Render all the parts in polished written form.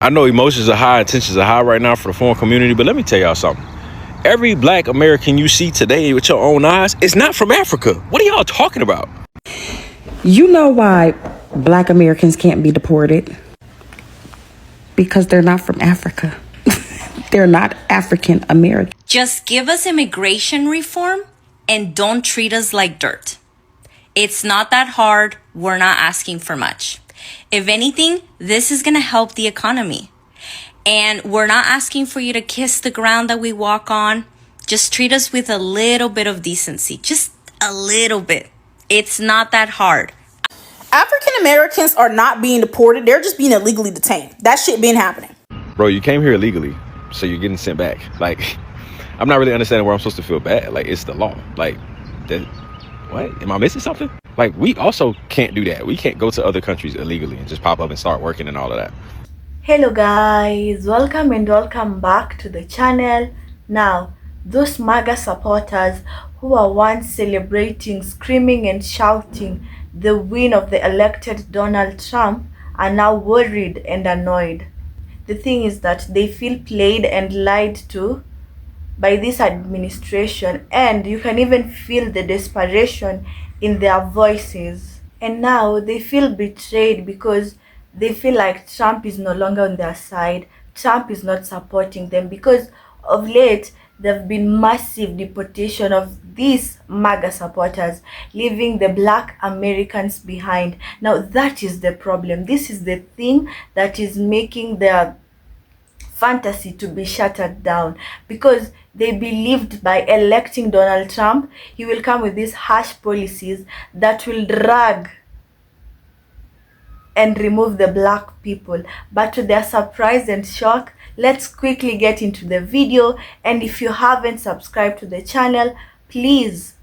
I know emotions are high, intentions are high right now for the foreign community, but let me tell y'all something. Every black American you see today with your own eyes is not from Africa. What are y'all talking about? You know why black Americans can't be deported? Because they're not from Africa. They're not African American. Just give us immigration reform and don't treat us like dirt. It's not that hard. We're not asking for much. If anything, this is going to help the economy. And we're not asking for you to kiss the ground that we walk on. Just treat us with a little bit of decency. Just a little bit. It's not that hard. African Americans are not being deported. They're just being illegally detained. That shit been happening. Bro, you came here illegally, so you're getting sent back. Like, I'm not really understanding where I'm supposed to feel bad. Like, it's the law. Like, what? Am I missing something? Like, we also can't do that. We can't go to other countries illegally and just pop up and start working and all of that. Hello guys, welcome and welcome back to the channel. Now, those MAGA supporters who were once celebrating, screaming and shouting the win of the elected Donald Trump are now worried and annoyed. The thing is that they feel played and lied to by this administration, and you can even feel the desperation in their voices. And now they feel betrayed because they feel like Trump is no longer on their side. Trump is not supporting them because of late there have been massive deportation of these MAGA supporters, leaving the black Americans behind. Now that is the problem. This is the thing that is making their fantasy to be shattered down, because they believed by electing Donald Trump, he will come with these harsh policies that will drag and remove the black people. But to their surprise and shock, let's quickly get into the video. And if you haven't subscribed to the channel, please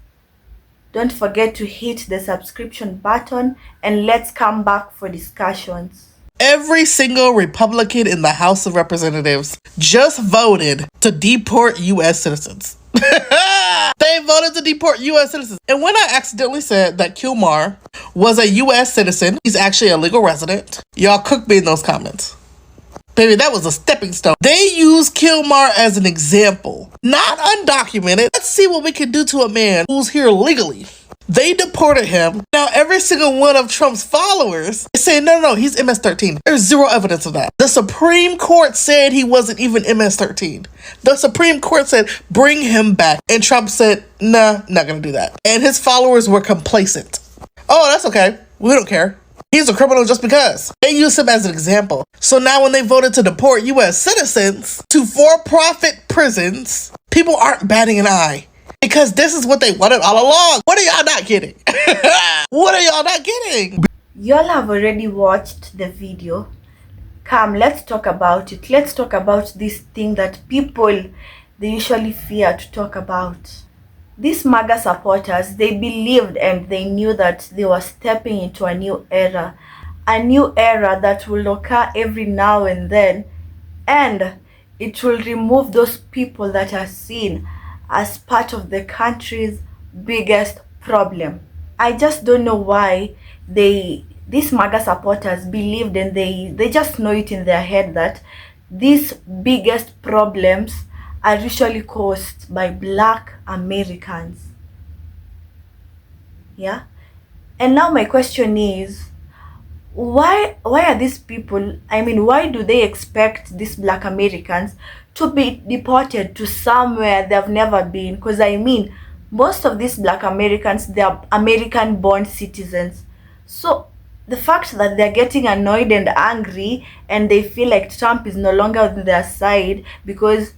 don't forget to hit the subscription button, and let's come back for discussions. Every single Republican in the House of Representatives just voted to deport U.S. citizens. They voted to deport U.S. citizens. And when I accidentally said that Kilmar was a U.S. citizen, he's actually a legal resident, y'all cooked me in those comments. Baby, that was a stepping stone. They use Kilmar as an example, not undocumented. Let's see what we can do to a man who's here legally. They deported him. Now, every single one of Trump's followers is saying, no, he's MS-13. There's zero evidence of that. The Supreme Court said he wasn't even MS-13. The Supreme Court said, bring him back. And Trump said, nah, not gonna do that. And his followers were complacent. Oh, that's okay. We don't care. He's a criminal just because. They use him as an example. So now when they voted to deport U.S. citizens to for-profit prisons, people aren't batting an eye. Because this is what they wanted all along. What are y'all not getting? What are y'all not getting? Y'all have already watched the video. Come, let's talk about it. Let's talk about this thing that people, they usually fear to talk about. These MAGA supporters, they believed and they knew that they were stepping into a new era. A new era that will occur every now and then. And it will remove those people that are seen as part of the country's biggest problem. I just don't know why these MAGA supporters believed, and they just know it in their head that these biggest problems are usually caused by black Americans. Yeah? And now my question is, why are these people, why do they expect these black Americans to be deported to somewhere they've never been? Because most of these black Americans, they are American born citizens. So the fact that they're getting annoyed and angry and they feel like Trump is no longer on their side because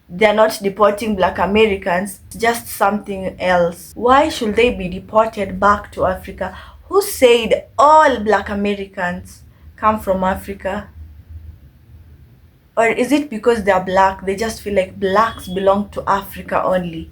they're not deporting black Americans, just something else. Why should they be deported back to Africa? Who said all black Americans come from Africa? Or is it because they're black, they just feel like blacks belong to Africa only?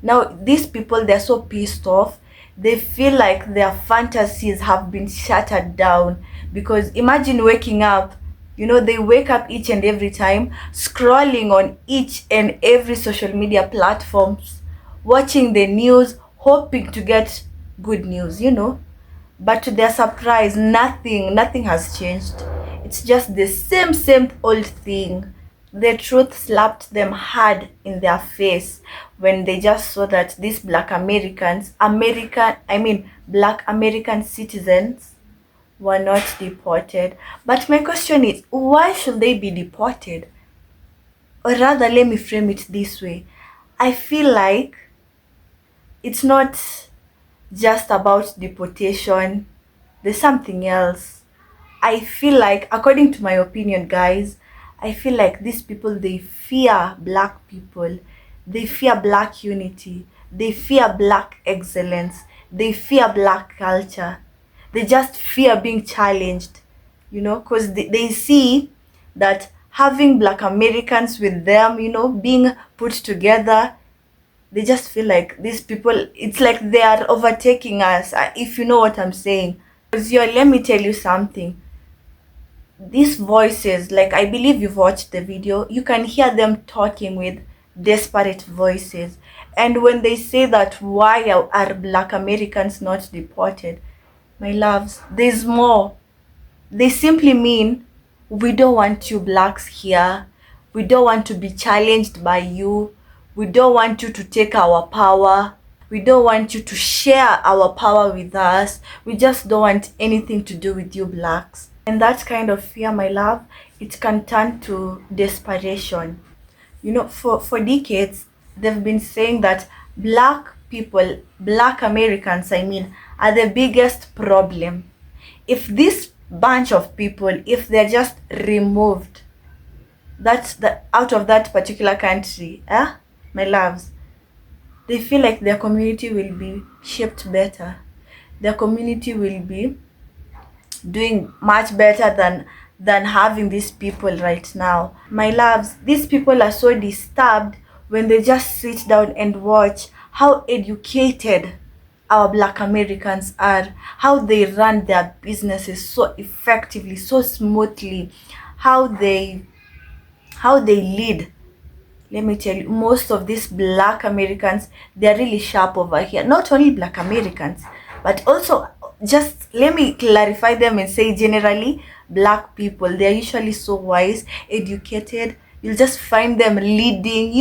Now, these people, they're so pissed off. They feel like their fantasies have been shattered down. Because imagine waking up, they wake up each and every time, scrolling on each and every social media platforms, watching the news, hoping to get good news, But to their surprise, nothing has changed. it's just the same old thing. The truth slapped them hard in their face when they just saw that these black American citizens were not deported. But my question is, why should they be deported? Or rather, let me frame it this way. I feel like it's not just about deportation, there's something else. I feel like, according to my opinion, guys, I feel like these people, they fear black people. They fear black unity. They fear black excellence. They fear black culture. They just fear being challenged, because they see that having black Americans with them, being put together, they just feel like these people, it's like they are overtaking us, if you know what I'm saying. Because let me tell you something. These voices, like, I believe you've watched the video, you can hear them talking with desperate voices. And when they say that, why are black Americans not deported? My loves, there's more. They simply mean, we don't want you blacks here. We don't want to be challenged by you. We don't want you to take our power. We don't want you to share our power with us. We just don't want anything to do with you blacks. And that kind of fear, my love, it can turn to desperation. For decades, they've been saying that black people, black Americans, are the biggest problem. If this bunch of people, if they're just removed out of that particular country, my loves, they feel like their community will be shaped better. Their community will be doing much better than having these people right now. My loves, these people are so disturbed when they just sit down and watch how educated our black Americans are, how they run their businesses so effectively, so smoothly, how they lead. Let me tell you, most of these black Americans, they're really sharp over here. Not only black Americans, but also, just let me clarify them and say generally, black people, they're usually so wise, educated. You'll just find them leading,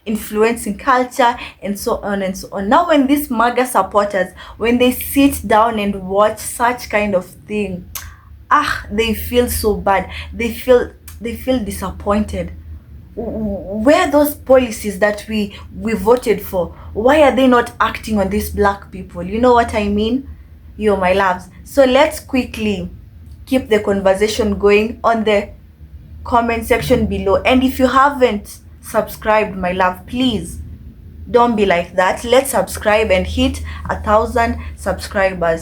influencing culture and so on and so on. Now when these MAGA supporters, when they sit down and watch such kind of thing, they feel so bad. They feel disappointed. Where are those policies that we voted for? Why are they not acting on these black people? You know what I mean? My loves. So let's quickly keep the conversation going on the comment section below. And if you haven't subscribed, my love, please don't be like that. Let's subscribe and hit 1,000 subscribers.